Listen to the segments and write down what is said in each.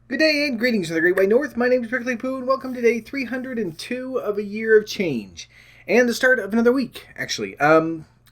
Good day and greetings from the Great White North. My name is Prickly Poo, and welcome to day 302 of a year of change, and the start of another week. Actually,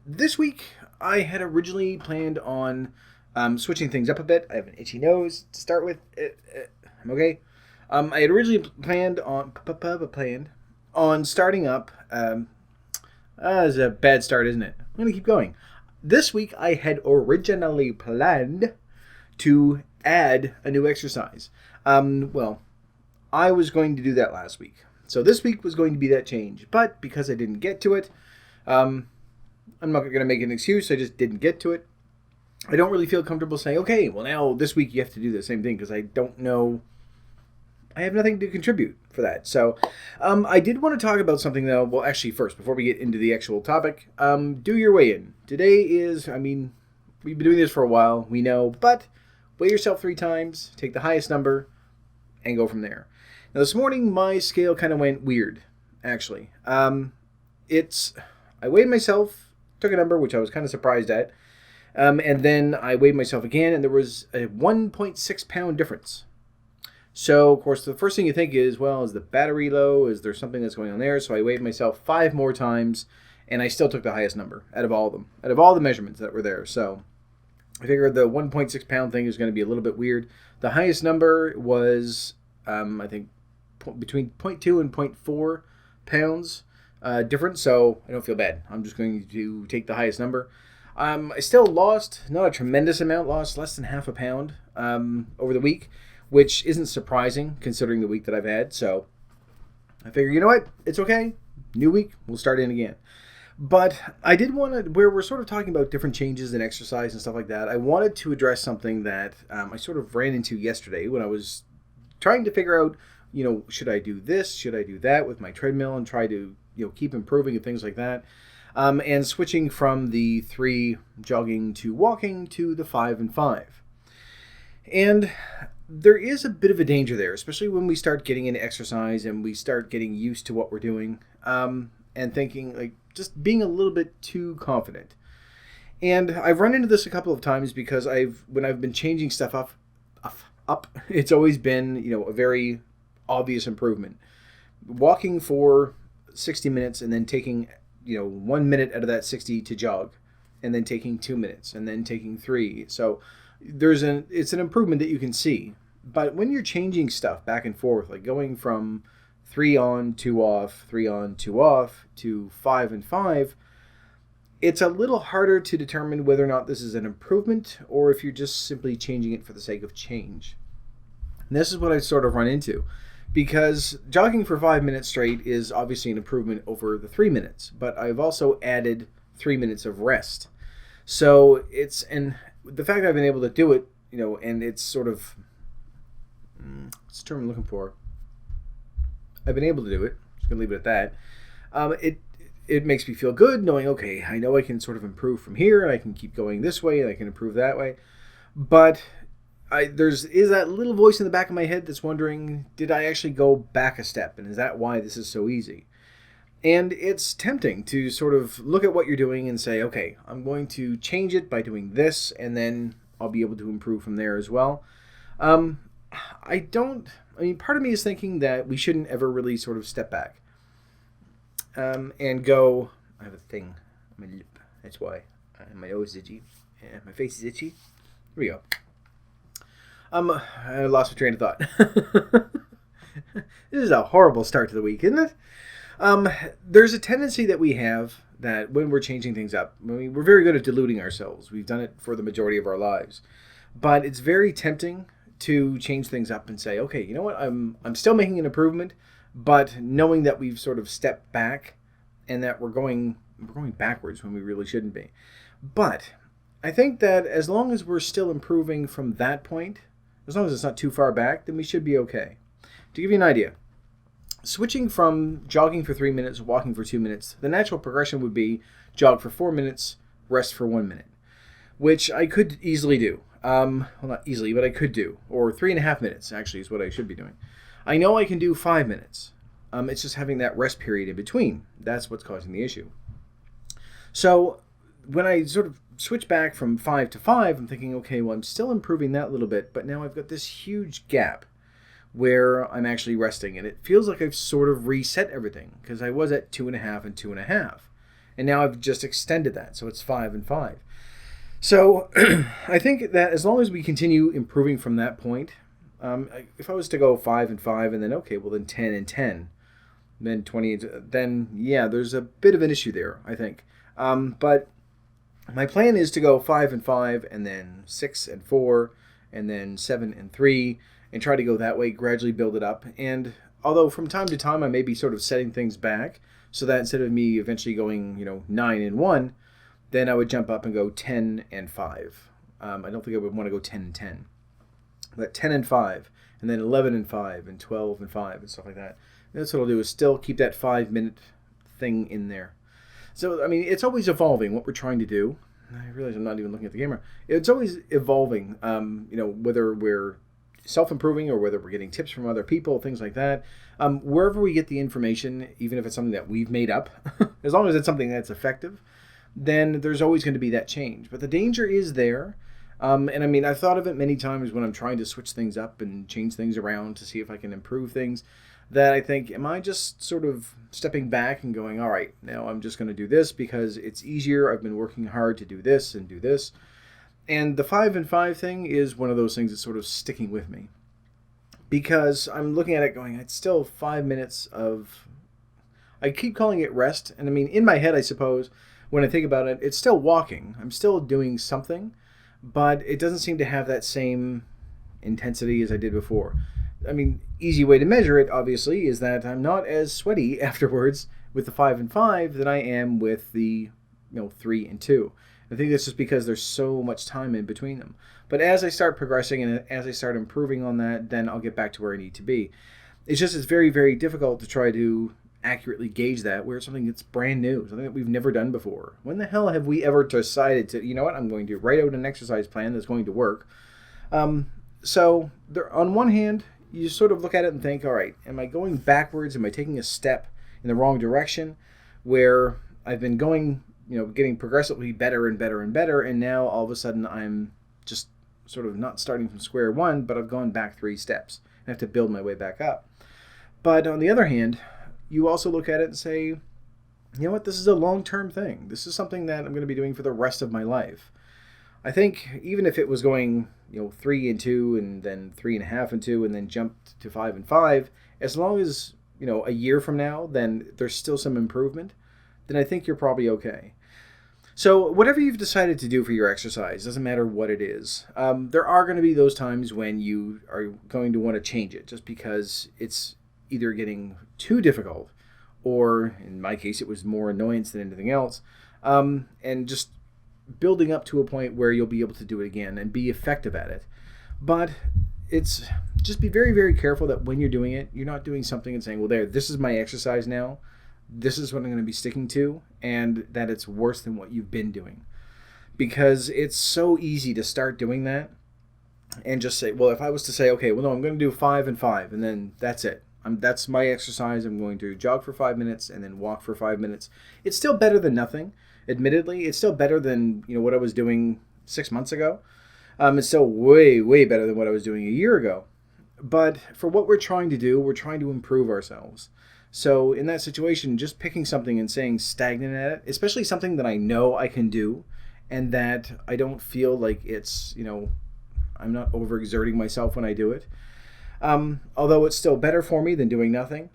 this week I had originally planned on switching things up a bit. I have an itchy nose to start with. I'm okay. I had originally planned on starting up. It's a bad start, isn't it? I'm gonna keep going. This week I had originally planned to add a new exercise. I was going to do that last week. So this week was going to be that change. But because I didn't get to it, I'm not going to make an excuse. I just didn't get to it. I don't really feel comfortable saying, okay, well now this week you have to do the same thing because I don't know. I have nothing to contribute for that. So I did want to talk about something though. Well, actually first, before we get into the actual topic, do your weigh-in. Today is, we've been doing this for a while. We know, but weigh yourself 3 times, take the highest number, and go from there. Now this morning, my scale kind of went weird, actually. I weighed myself, took a number, which I was kind of surprised at, and then I weighed myself again, and there was a 1.6 pound difference. So, of course, the first thing you think is, well, is the battery low? Is there something that's going on there? So I weighed myself 5 more times, and I still took the highest number out of all of them, out of all the measurements that were there. So I figured the 1.6 pound thing is going to be a little bit weird. The highest number was, I think, between 0.2 and 0.4 pounds difference, so I don't feel bad. I'm just going to take the highest number. I still lost, not a tremendous amount, lost less than half a pound over the week, which isn't surprising considering the week that I've had. So I figure, you know what? It's okay. New week, we'll start in again. But I did want to, where we're sort of talking about different changes in exercise and stuff like that, I wanted to address something that I sort of ran into yesterday when I was trying to figure out, should I do this, should I do that with my treadmill and try to, keep improving and things like that. And switching from the 3 jogging to walking to the 5 and 5. And there is a bit of a danger there, especially when we start getting into exercise and we start getting used to what we're doing and thinking, like, just being a little bit too confident. And I've run into this a couple of times because when I've been changing stuff up, it's always been, a very obvious improvement. Walking for 60 minutes and then taking, 1 minute out of that 60 to jog, and then taking 2 minutes and then taking 3. So it's an improvement that you can see. But when you're changing stuff back and forth, like going from 3 on, 2 off, 3 on, 2 off, to 5 and 5, it's a little harder to determine whether or not this is an improvement or if you're just simply changing it for the sake of change. And this is what I sort of run into, because jogging for 5 minutes straight is obviously an improvement over the 3 minutes, but I've also added 3 minutes of rest. So and the fact that I've been able to do it, and it's sort of, what's the term I'm looking for? I've been able to do it. Just gonna leave it at that. It makes me feel good knowing, okay, I know I can sort of improve from here, and I can keep going this way, and I can improve that way. But is that little voice in the back of my head that's wondering, did I actually go back a step, and is that why this is so easy? And it's tempting to sort of look at what you're doing and say, okay, I'm going to change it by doing this, and then I'll be able to improve from there as well. Part of me is thinking that we shouldn't ever really sort of step back and go, I have a thing on my lip, that's why. My nose is itchy, my face is itchy. Here we go. I lost my train of thought. This is a horrible start to the week, isn't it? There's a tendency that we have that when we're changing things up, we're very good at deluding ourselves. We've done it for the majority of our lives. But it's very tempting to change things up and say, okay, you know what, I'm still making an improvement, but knowing that we've sort of stepped back and that we're going backwards when we really shouldn't be. But I think that as long as we're still improving from that point, as long as it's not too far back, then we should be okay. To give you an idea, switching from jogging for 3 minutes, walking for 2 minutes, the natural progression would be jog for 4 minutes, rest for 1 minute, which I could easily do. Well, not easily, but I could do. Or 3.5 minutes, actually, is what I should be doing. I know I can do 5 minutes. It's just having that rest period in between. That's what's causing the issue. So when I sort of switch back from 5 to 5, I'm thinking, okay, well, I'm still improving that little bit, but now I've got this huge gap. where I'm actually resting. And it feels like I've sort of reset everything, because I was at 2.5 and 2.5. And now I've just extended that. So it's 5 and 5. So I think that as long as we continue improving from that point, if I was to go 5 and 5 and then, okay, well then 10 and 10, then 20, then yeah, there's a bit of an issue there, I think. But my plan is to go 5 and 5 and then 6 and 4 and then 7 and 3 and try to go that way, gradually build it up. And although from time to time I may be sort of setting things back so that instead of me eventually going, 9 and 1, then I would jump up and go 10 and 5. I don't think I would want to go 10 and 10. But 10 and 5, and then 11 and 5, and 12 and 5, and stuff like that. And that's what I'll do, is still keep that 5-minute thing in there. So, I mean, it's always evolving what we're trying to do. I realize I'm not even looking at the camera. It's always evolving, whether we're self-improving or whether we're getting tips from other people, things like that. Wherever we get the information, even if it's something that we've made up, as long as it's something that's effective, then there's always going to be that change. But the danger is there. And I mean, I've thought of it many times when I'm trying to switch things up and change things around to see if I can improve things, that I think, am I just sort of stepping back and going, all right, now I'm just going to do this because it's easier. I've been working hard to do this and do this. And the 5 and 5 thing is one of those things that's sort of sticking with me, because I'm looking at it going, it's still 5 minutes of, I keep calling it rest. And I mean, in my head, I suppose, when I think about it, it's still walking. I'm still doing something, but it doesn't seem to have that same intensity as I did before. I mean, easy way to measure it, obviously, is that I'm not as sweaty afterwards with the 5 and 5 than I am with the 3 and 2. I think that's just because there's so much time in between them. But as I start progressing and as I start improving on that, then I'll get back to where I need to be. It's very, very difficult to try to accurately gauge that where it's something that's brand new, something that we've never done before. When the hell have we ever decided to, I'm going to write out an exercise plan that's going to work? So there, on one hand, you sort of look at it and think, all right, am I going backwards? Am I taking a step in the wrong direction where I've been going, getting progressively better and better and better, and now all of a sudden I'm just sort of not starting from square one, but I've gone back 3 steps. I have to build my way back up. But on the other hand, you also look at it and say, you know what, this is a long-term thing. This is something that I'm going to be doing for the rest of my life. I think even if it was going, 3 and 2 and then 3.5 and 2 and then jumped to 5 and 5, as long as, a year from now, then there's still some improvement, then I think you're probably okay. So whatever you've decided to do for your exercise, doesn't matter what it is, there are going to be those times when you are going to want to change it just because it's either getting too difficult, or in my case, it was more annoyance than anything else, and just building up to a point where you'll be able to do it again and be effective at it. But it's just be very, very careful that when you're doing it, you're not doing something and saying, well, this is my exercise now. This is what I'm going to be sticking to, and that it's worse than what you've been doing. Because it's so easy to start doing that and just say, well, if I was to say, okay, well, no, I'm going to do 5 and 5, and then that's it. That's my exercise. I'm going to jog for 5 minutes and then walk for 5 minutes. It's still better than nothing. Admittedly, it's still better than what I was doing 6 months ago. It's still way, way better than what I was doing a year ago. But for what we're trying to do, we're trying to improve ourselves. So in that situation, just picking something and saying stagnant at it, especially something that I know I can do and that I don't feel like it's, I'm not overexerting myself when I do it. Although it's still better for me than doing nothing,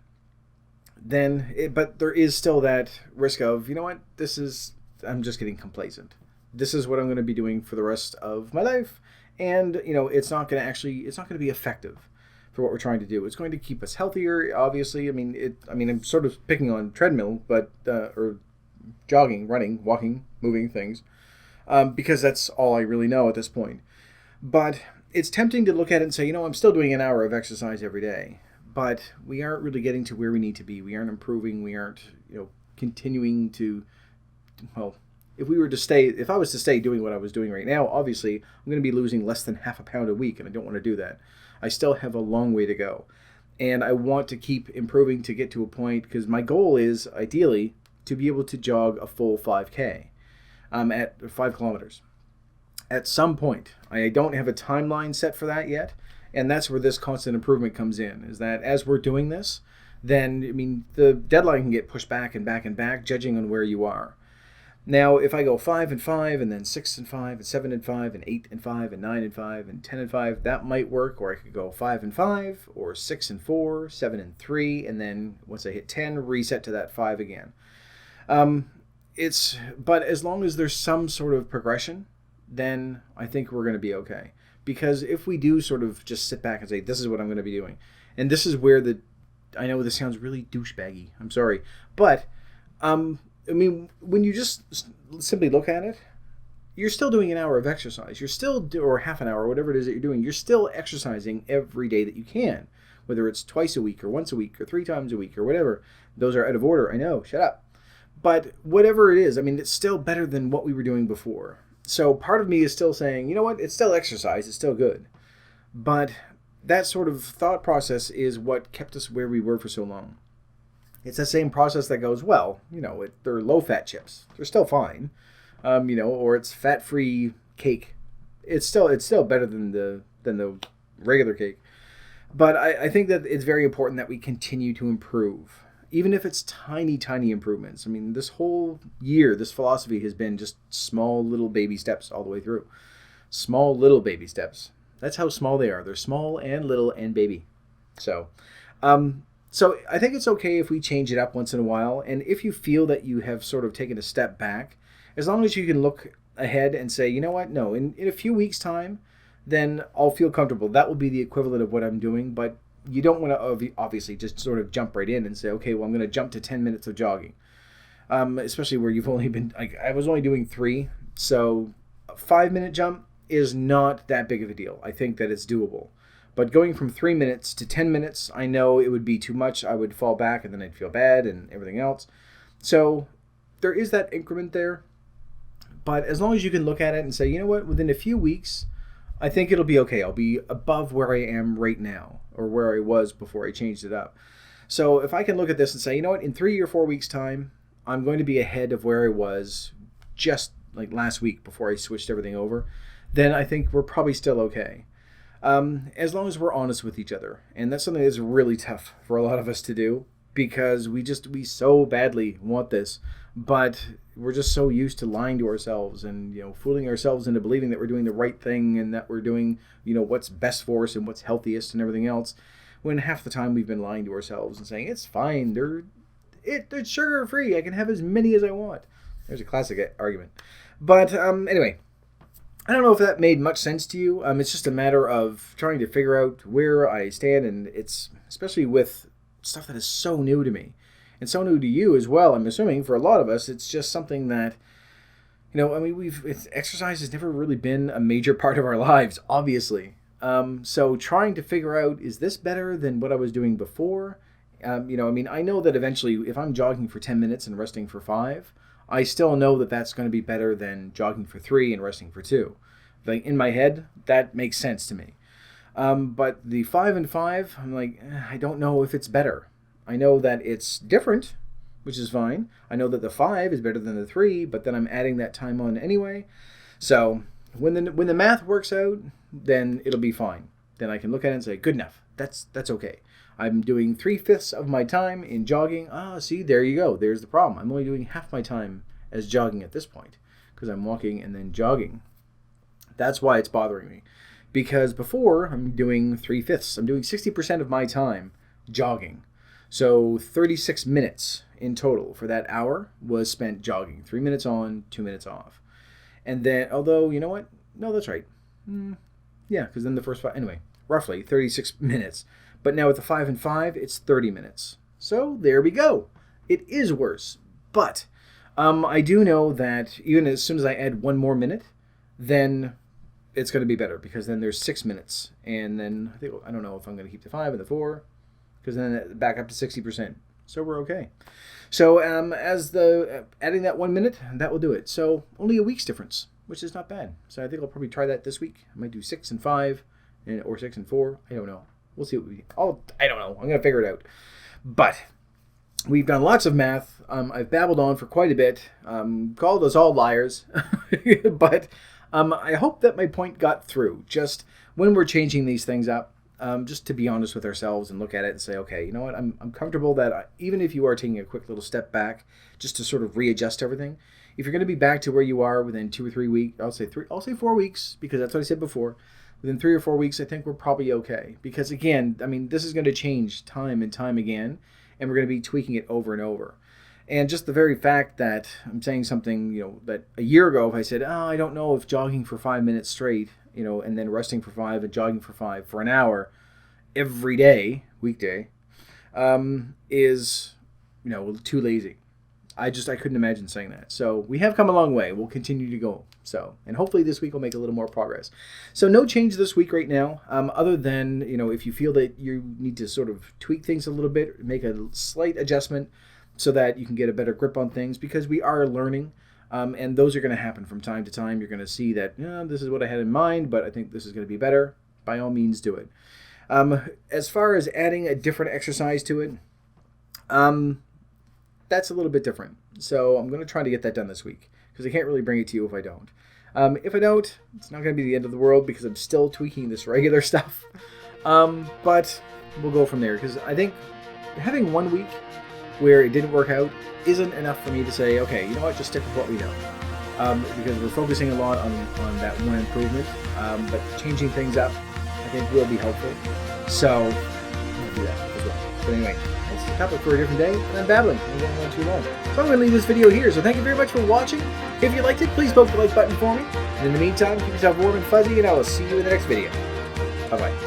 but there is still that risk of, I'm just getting complacent. This is what I'm going to be doing for the rest of my life. And, it's not going to be effective for what we're trying to do. It's going to keep us healthier, obviously. I'm sort of picking on treadmill, or jogging, running, walking, moving things, because that's all I really know at this point. But it's tempting to look at it and say, I'm still doing an hour of exercise every day, but we aren't really getting to where we need to be. We aren't improving. We aren't, continuing to, if I was to stay doing what I was doing right now, obviously I'm going to be losing less than half a pound a week, and I don't want to do that. I still have a long way to go, and I want to keep improving to get to a point, because my goal is ideally to be able to jog a full 5K, at 5 kilometers. At some point. I don't have a timeline set for that yet, And that's where this constant improvement comes in, is that as we're doing this, then, I mean, the deadline can get pushed back and back and back, judging on where you are. Now, if I go 5 and 5, and then 6 and 5, and 7 and 5, and 8 and 5, and 9 and 5, and 10 and 5, that might work. Or I could go 5 and 5, or 6 and 4, 7 and 3, and then once I hit 10, reset to that 5 again. But as long as there's some sort of progression, then I think we're going to be okay. Because if we do sort of just sit back and say, this is what I'm going to be doing, and this is where I know this sounds really douchebaggy, I'm sorry, but I mean, when you just simply look at it, you're still doing an hour of exercise. You're still, or half an hour, whatever it is that you're doing, you're still exercising every day that you can, whether it's twice a week or once a week or 3 times a week or whatever. Those are out of order. I know, shut up. But whatever it is, I mean, it's still better than what we were doing before. So part of me is still saying, you know what, it's still exercise, it's still good. But that sort of thought process is what kept us where we were for so long. It's the same process that goes, well, you know, they're low-fat chips. They're still fine, you know, or it's fat-free cake. It's still better than the regular cake. But I think that it's very important that we continue to improve, even if it's tiny, tiny improvements. I mean, this whole year, this philosophy has been just small little baby steps all the way through. Small little baby steps. That's how small they are. They're small and little and baby. So I think it's okay if we change it up once in a while. And if you feel that you have sort of taken a step back, as long as you can look ahead and say, you know what, no, in a few weeks' time, then I'll feel comfortable. That will be the equivalent of what I'm doing. But you don't want to obviously just sort of jump right in and say, okay, well, I'm going to jump to 10 minutes of jogging. Especially where you've only been, I was only doing 3. So a 5-minute jump is not that big of a deal. I think that it's doable. But going from 3 minutes to 10 minutes, I know it would be too much. I would fall back and then I'd feel bad and everything else. So there is that increment there. But as long as you can look at it and say, you know what, within a few weeks, I think it'll be okay. I'll be above where I am right now, or where I was before I changed it up. So if I can look at this and say, you know what, in 3 or 4 weeks' time, I'm going to be ahead of where I was just like last week before I switched everything over, then I think we're probably still okay. As long as we're honest with each other. And that's something that's really tough for a lot of us to do, because we so badly want this, but we're just so used to lying to ourselves and, you know, fooling ourselves into believing that we're doing the right thing and that we're doing, you know, what's best for us and what's healthiest and everything else, when half the time we've been lying to ourselves and saying, it's fine, they're sugar-free, I can have as many as I want. There's a classic argument. But anyway, I don't know if that made much sense to you. It's just a matter of trying to figure out where I stand, and it's especially with stuff that is so new to me and so new to you as well. I'm assuming for a lot of us, it's just something that, you know, I mean, exercise has never really been a major part of our lives, obviously. So trying to figure out, is this better than what I was doing before? You know, I mean, I know that eventually if I'm jogging for 10 minutes and resting for 5, I still know that that's going to be better than jogging for 3 and resting for 2. Like, in my head, that makes sense to me. But the 5 and 5, I'm like, I don't know if it's better. I know that it's different, which is fine. I know that the 5 is better than the 3, but then I'm adding that time on anyway. So when the math works out, then it'll be fine. Then I can look at it and say, good enough. That's okay. I'm doing 3/5 of my time in jogging. See, there you go. There's the problem. I'm only doing half my time as jogging at this point, because I'm walking and then jogging. That's why it's bothering me. Because before, I'm doing 3/5. I'm doing 60% of my time jogging. So 36 minutes in total for that hour was spent jogging. 3 minutes on, 2 minutes off. And then, although, you know what? No, that's right. Yeah, because then the first 5, anyway, roughly 36 minutes. But now with the 5 and 5, it's 30 minutes. So there we go. It is worse. But I do know that even as soon as I add 1 more minute, then it's going to be better, because then there's 6 minutes. And then I don't know if I'm going to keep the 5 and the 4, because then back up to 60%. So we're okay. So as adding that 1 minute, that will do it. So only a week's difference, which is not bad. So I think I'll probably try that this week. I might do 6 and 5, or 6 and 4. I don't know. We'll see what I don't know. I'm going to figure it out. But we've done lots of math. I've babbled on for quite a bit. Called us all liars. But I hope that my point got through. Just when we're changing these things up, just to be honest with ourselves and look at it and say, okay, you know what, I'm comfortable that even if you are taking a quick little step back just to sort of readjust everything, if you're going to be back to where you are within 2 or 3 weeks, I'll say 4 weeks, because that's what I said before. Within 3 or 4 weeks, I think we're probably okay. Because again, I mean, this is going to change time and time again, and we're going to be tweaking it over and over. And just the very fact that I'm saying something, that a year ago, if I said, I don't know if jogging for 5 minutes straight, and then resting for 5 and jogging for 5 for an hour every day, weekday, is, too lazy. I couldn't imagine saying that. So we have come a long way. We'll continue to go. And hopefully this week will make a little more progress. So no change this week right now, other than, if you feel that you need to sort of tweak things a little bit, make a slight adjustment so that you can get a better grip on things, because we are learning. And those are going to happen from time to time. You're going to see that, this is what I had in mind, but I think this is going to be better. By all means, do it. As far as adding a different exercise to it, that's a little bit different. So I'm going to try to get that done this week, because I can't really bring it to you if I don't. If I don't, it's not going to be the end of the world, because I'm still tweaking this regular stuff. But we'll go from there, because I think having 1 week where it didn't work out isn't enough for me to say, okay, you know what, just stick with what we know. Because we're focusing a lot on that one improvement. But changing things up, I think, will be helpful. So we'll do that as well. But anyway, that's the topic for a different day, and I'm babbling. I'm going on too long. So I'm going to leave this video here. So thank you very much for watching. If you liked it, please poke the like button for me. And in the meantime, keep yourself warm and fuzzy, and I will see you in the next video. Bye-bye.